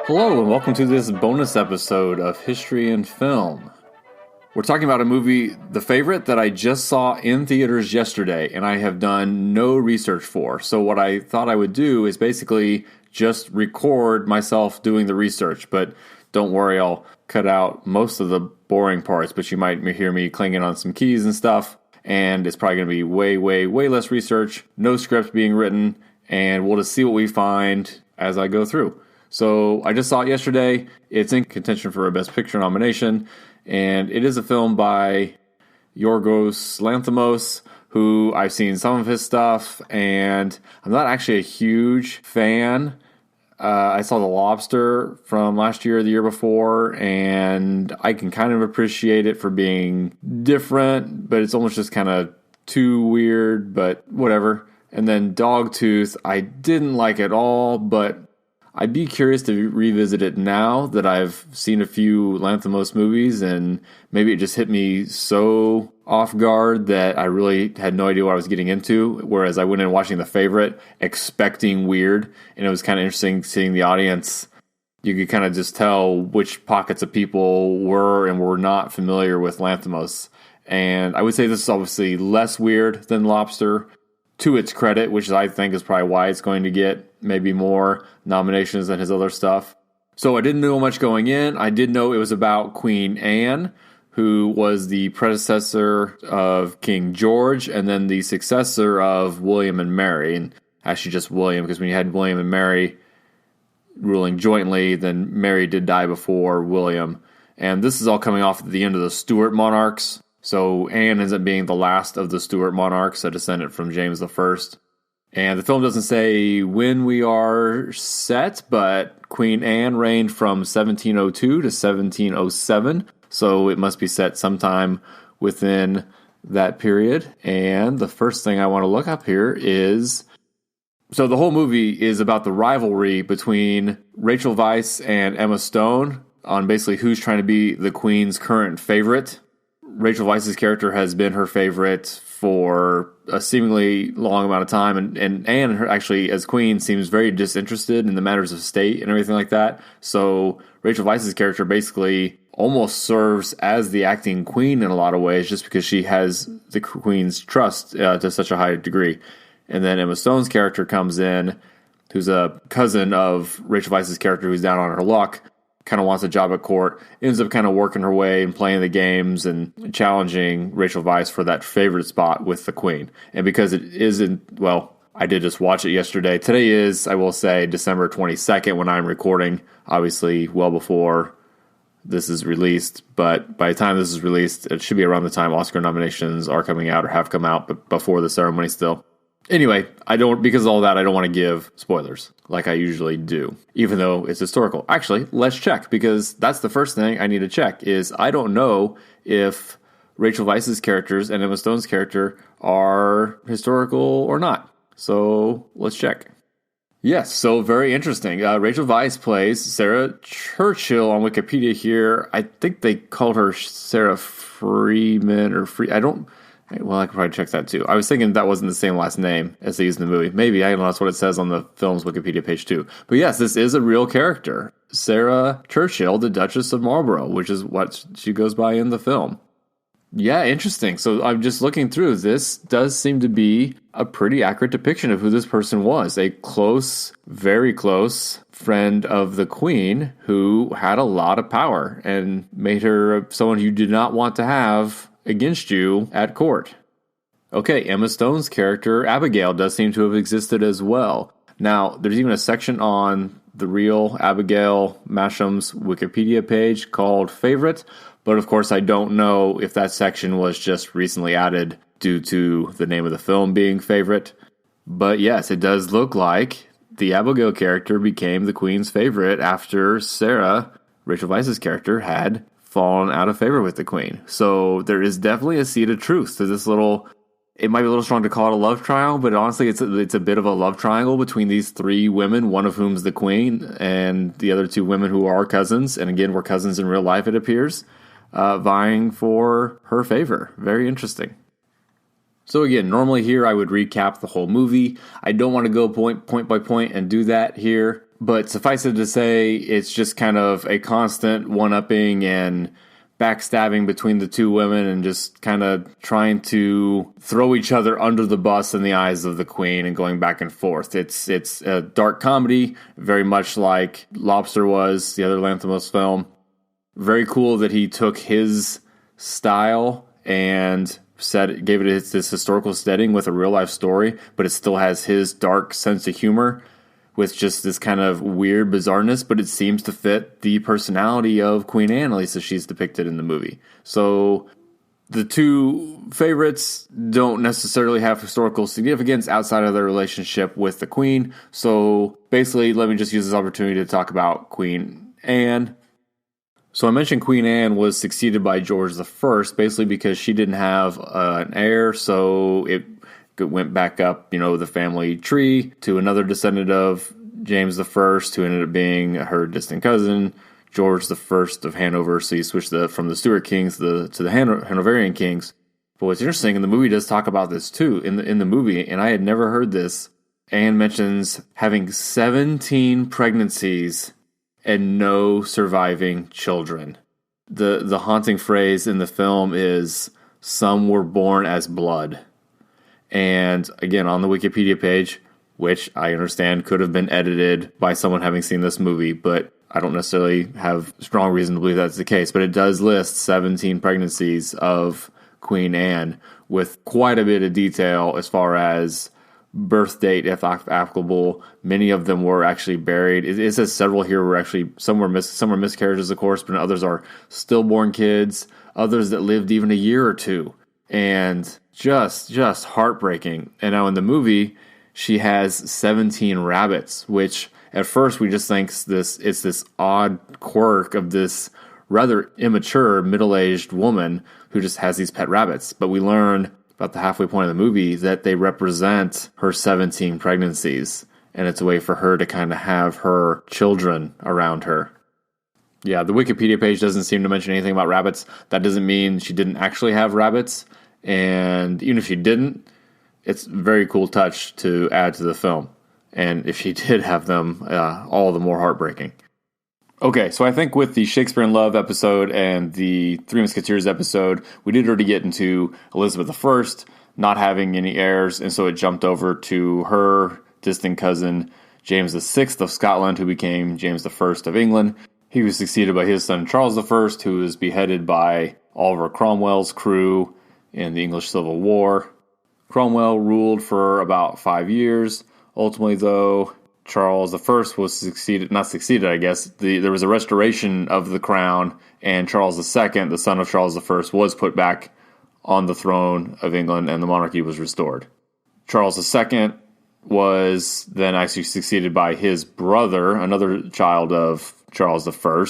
Hello, and welcome to this bonus episode of History and Film. We're talking about a movie, The Favorite, that I just saw in theaters yesterday, and I have done no research for. So what I thought I would do is basically just record myself doing the research, but don't worry, I'll cut out most of the boring parts, but you might hear me clanging on some keys and stuff, and it's probably going to be way less research, no script being written, and we'll just see what we find as I go through. So I just saw it yesterday. It's in contention for a Best Picture nomination, and it is a film by Yorgos Lanthimos, who I've seen some of his stuff, and I'm not actually a huge fan. I saw The Lobster from last year or the year before, and I can kind of appreciate it for being different, but it's almost just kind of too weird, but whatever. And then Dogtooth, I didn't like at all, but I'd be curious to revisit it now that I've seen a few Lanthimos movies, and maybe it just hit me so off guard that I really had no idea what I was getting into, whereas I went in watching The Favorite expecting weird, and it was kind of interesting seeing the audience. You could kind of just tell which pockets of people were and were not familiar with Lanthimos. And I would say this is obviously less weird than Lobster, to its credit, which I think is probably why it's going to get maybe more nominations than his other stuff. So I didn't know much going in. I did know it was about Queen Anne, who was the predecessor of King George and then the successor of William and Mary. And actually just William, because when you had William and Mary ruling jointly, then Mary did die before William. And this is all coming off at the end of the Stuart monarchs. So Anne ends up being the last of the Stuart monarchs, a descendant from James I. And the film doesn't say when we are set, but Queen Anne reigned from 1702 to 1707. So it must be set sometime within that period. And the first thing I want to look up here is... So the whole movie is about the rivalry between Rachel Weisz and Emma Stone on basically who's trying to be the Queen's current favorite. Rachel Weisz's character has been her favorite for a seemingly long amount of time, and Anne, actually, as queen, seems very disinterested in the matters of state and everything like that. So Rachel Weisz's character basically almost serves as the acting queen in a lot of ways, just because she has the queen's trust to such a high degree. And then Emma Stone's character comes in, who's a cousin of Rachel Weisz's character, who's down on her luck, kind of wants a job at court, ends up kind of working her way and playing the games and challenging Rachel Weisz for that favorite spot with the queen. And because it isn't, well, I did just watch it yesterday. Today is, I will say, December 22nd when I'm recording, obviously well before this is released. But by the time this is released, it should be around the time Oscar nominations are coming out or have come out, but before the ceremony still. Anyway, because of all that, I don't want to give spoilers like I usually do, even though it's historical. Actually, let's check, because that's the first thing I need to check is I don't know if Rachel Weisz's characters and Emma Stone's character are historical or not. So let's check. Yes, so very interesting. Rachel Weisz plays Sarah Churchill on Wikipedia here. I think they called her Sarah Freeman or Well, I could probably check that too. I was thinking that wasn't the same last name as they used in the movie. Maybe, I don't know, that's what it says on the film's Wikipedia page too. But yes, this is a real character. Sarah Churchill, the Duchess of Marlborough, which is what she goes by in the film. Yeah, interesting. So I'm just looking through. This does seem to be a pretty accurate depiction of who this person was. A close, very close friend of the Queen who had a lot of power and made her someone you did not want to have against you at court. Okay, Emma Stone's character, Abigail, does seem to have existed as well. Now, there's even a section on the real Abigail Masham's Wikipedia page called Favorite, but of course I don't know if that section was just recently added due to the name of the film being Favorite. But yes, it does look like the Abigail character became the Queen's favorite after Sarah, Rachel Weisz's character, had fallen out of favor with the Queen. So there is definitely a seed of truth to this little... It might be a little strong to call it a love triangle, but honestly, it's a bit of a love triangle between these three women, one of whom's the Queen, and the other two women who are cousins, and again, were cousins in real life, it appears, vying for her favor. Very interesting. So again, normally here I would recap the whole movie. I don't want to go point by point and do that here, But suffice it to say, it's just kind of a constant one-upping and backstabbing between the two women and just kind of trying to throw each other under the bus in the eyes of the queen and going back and forth. It's a dark comedy, very much like Lobster was, the other Lanthimos film. Very cool that he took his style and gave it this historical setting with a real-life story, but it still has his dark sense of humor with just this kind of weird bizarreness, but it seems to fit the personality of Queen Anne, at least as she's depicted in the movie. So the two favorites don't necessarily have historical significance outside of their relationship with the Queen. So basically, let me just use this opportunity to talk about Queen Anne. So I mentioned Queen Anne was succeeded by George I, basically because she didn't have an heir, so it went back up, the family tree to another descendant of James I, who ended up being her distant cousin, George I of Hanover. So you switch from the Stuart kings to the Hanoverian kings. But what's interesting, and the movie does talk about this too, in the movie, and I had never heard this, Anne mentions having 17 pregnancies and no surviving children. The haunting phrase in the film is, "Some were born as blood." And again, on the Wikipedia page, which I understand could have been edited by someone having seen this movie, but I don't necessarily have strong reason to believe that's the case, but it does list 17 pregnancies of Queen Anne with quite a bit of detail as far as birth date, if applicable. Many of them were actually buried. It says several here were actually, some were miscarriages, of course, but others are stillborn kids, others that lived even a year or two. And just heartbreaking. And now in the movie, she has 17 rabbits, which at first we just think it's this odd quirk of this rather immature middle-aged woman who just has these pet rabbits. But we learn about the halfway point of the movie that they represent her 17 pregnancies, and it's a way for her to kind of have her children around her. Yeah, the Wikipedia page doesn't seem to mention anything about rabbits. That doesn't mean she didn't actually have rabbits. And even if she didn't, it's a very cool touch to add to the film. And if she did have them, all the more heartbreaking. Okay, so I think with the Shakespeare in Love episode and the Three Musketeers episode, we did already get into Elizabeth I not having any heirs, and so it jumped over to her distant cousin, James VI of Scotland, who became James I of England. He was succeeded by his son Charles I, who was beheaded by Oliver Cromwell's crew in the English Civil War. Cromwell ruled for about 5 years. Ultimately, though, Charles I was not succeeded, I guess. There was a restoration of the crown, and Charles II, the son of Charles I, was put back on the throne of England, and the monarchy was restored. Charles II was then actually succeeded by his brother, another child of Charles I.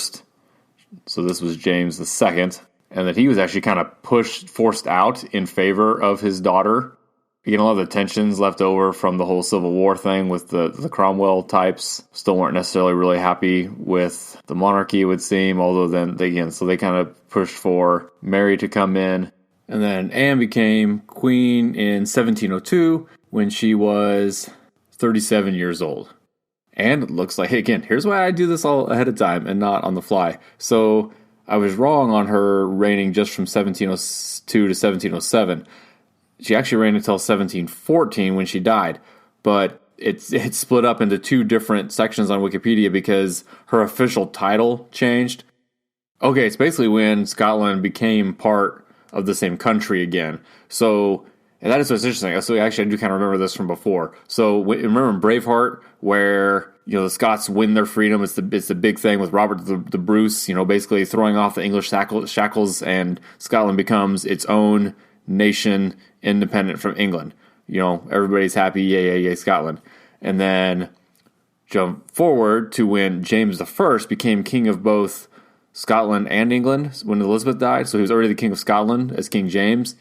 So this was James II. And that he was actually kind of forced out in favor of his daughter. Again, a lot of the tensions left over from the whole Civil War thing with the Cromwell types still weren't necessarily really happy with the monarchy, it would seem. Although then, they kind of pushed for Mary to come in. And then Anne became queen in 1702 when she was 37 years old. And it looks like, again, here's why I do this all ahead of time and not on the fly. So I was wrong on her reigning just from 1702 to 1707. She actually reigned until 1714 when she died. But it's split up into two different sections on Wikipedia because her official title changed. Okay, it's basically when Scotland became part of the same country again. So, and that is what's interesting. So actually, I do kind of remember this from before. So remember in Braveheart where the Scots win their freedom. It's the big thing with Robert the Bruce. Basically throwing off the English shackles, and Scotland becomes its own nation, independent from England. Everybody's happy. Yay, Scotland. And then jump forward to when James I became king of both Scotland and England when Elizabeth died. So he was already the king of Scotland as King James.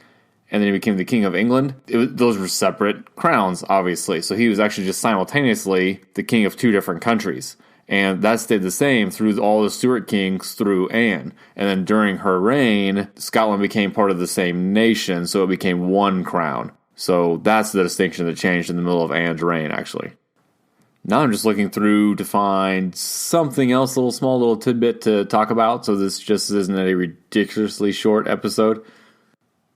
And then he became the king of England. Those were separate crowns, obviously. So he was actually just simultaneously the king of two different countries. And that stayed the same through all the Stuart kings through Anne. And then during her reign, Scotland became part of the same nation, so it became one crown. So that's the distinction that changed in the middle of Anne's reign, actually. Now I'm just looking through to find something else, a small little tidbit to talk about, so this just isn't a ridiculously short episode.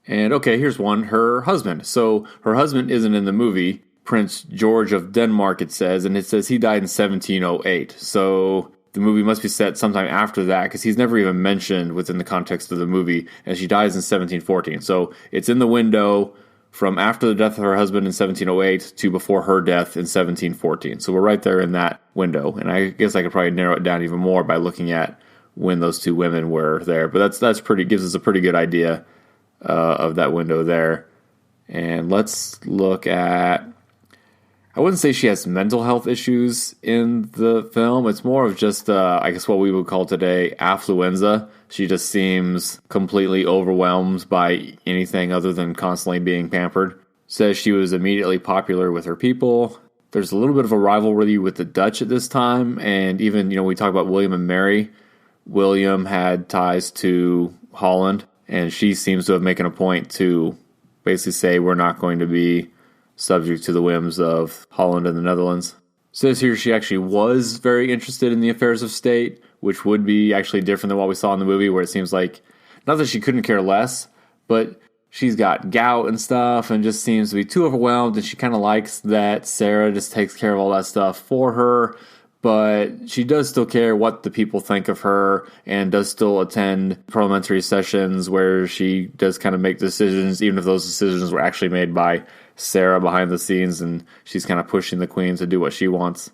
And okay, here's one. Her husband. So her husband isn't in the movie. Prince George of Denmark, it says, and it says he died in 1708. So the movie must be set sometime after that, because he's never even mentioned within the context of the movie, and she dies in 1714. So it's in the window from after the death of her husband in 1708 to before her death in 1714. So we're right there in that window. And I guess I could probably narrow it down even more by looking at when those two women were there. But that's pretty, gives us a pretty good idea of that window there. And let's look at, I wouldn't say she has mental health issues in the film. It's more of just, I guess what we would call today affluenza. She just seems completely overwhelmed by anything other than constantly being pampered. Says she was immediately popular with her people. There's a little bit of a rivalry with the Dutch at this time. And even, we talk about William and Mary. William had ties to Holland, and she seems to have making a point to basically say we're not going to be subject to the whims of Holland and the Netherlands. Says here she actually was very interested in the affairs of state, which would be actually different than what we saw in the movie, where it seems like, not that she couldn't care less, but she's got gout and stuff and just seems to be too overwhelmed, and she kind of likes that Sarah just takes care of all that stuff for her, but she does still care what the people think of her and does still attend parliamentary sessions where she does kind of make decisions, even if those decisions were actually made by Sarah behind the scenes, and she's kind of pushing the queen to do what she wants.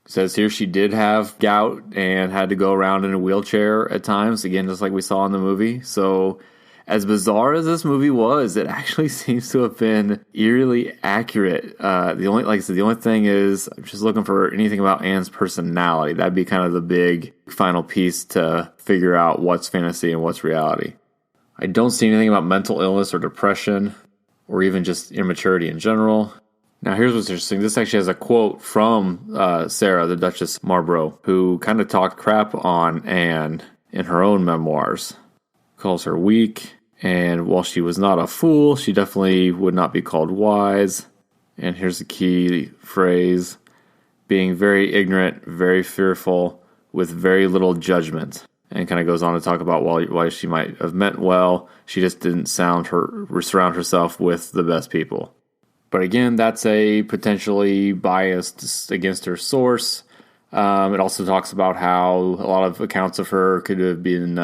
It says here she did have gout and had to go around in a wheelchair at times, again, just like we saw in the movie. So as bizarre as this movie was, it actually seems to have been eerily accurate. The only thing is, I'm just looking for anything about Anne's personality. That'd be kind of the big final piece to figure out what's fantasy and what's reality. I don't see anything about mental illness or depression, or even just immaturity in general. Now, here's what's interesting. This actually has a quote from Sarah, the Duchess Marlborough, who kind of talked crap on Anne in her own memoirs. Calls her weak, and while she was not a fool, she definitely would not be called wise. And here's the key phrase: being very ignorant, very fearful, with very little judgment. And kind of goes on to talk about why she might have meant well. She just didn't surround herself with the best people. But again, that's a potentially biased against her source. It also talks about how a lot of accounts of her could have been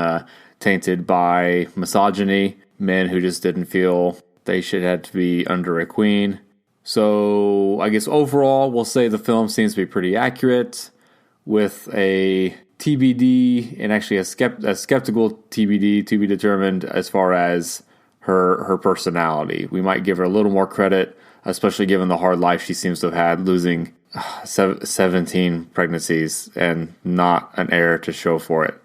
tainted by misogyny, men who just didn't feel they should have to be under a queen. So I guess overall, we'll say the film seems to be pretty accurate, with a TBD, and actually a skeptical TBD to be determined as far as her personality. We might give her a little more credit, especially given the hard life she seems to have had, losing 17 pregnancies and not an heir to show for it.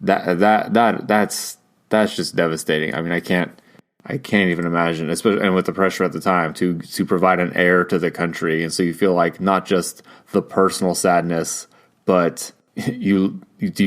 That's just devastating. I mean, I can't even imagine, especially, and with the pressure at the time to provide an heir to the country. And so you feel like not just the personal sadness, but you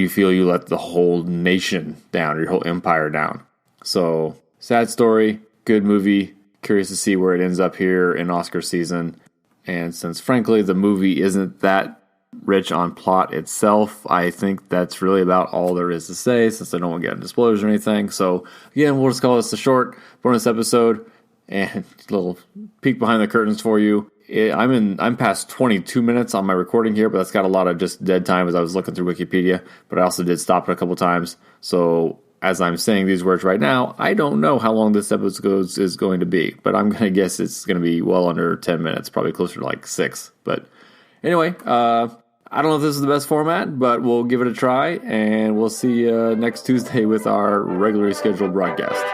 feel you let the whole nation down, or your whole empire down. So sad story, good movie. Curious to see where it ends up here in Oscar season. And since frankly the movie isn't that rich on plot itself, I think that's really about all there is to say, since I don't want to get into spoilers or anything. So again, we'll just call this a short bonus episode and a little peek behind the curtains for you. I'm past 22 minutes on my recording here, but that's got a lot of just dead time as I was looking through Wikipedia, but I also did stop it a couple times. So as I'm saying these words right now, I don't know how long this episode is going to be, but I'm going to guess it's going to be well under 10 minutes, probably closer to like 6. But anyway, I don't know if this is the best format, but we'll give it a try, and we'll see you next Tuesday with our regularly scheduled broadcast.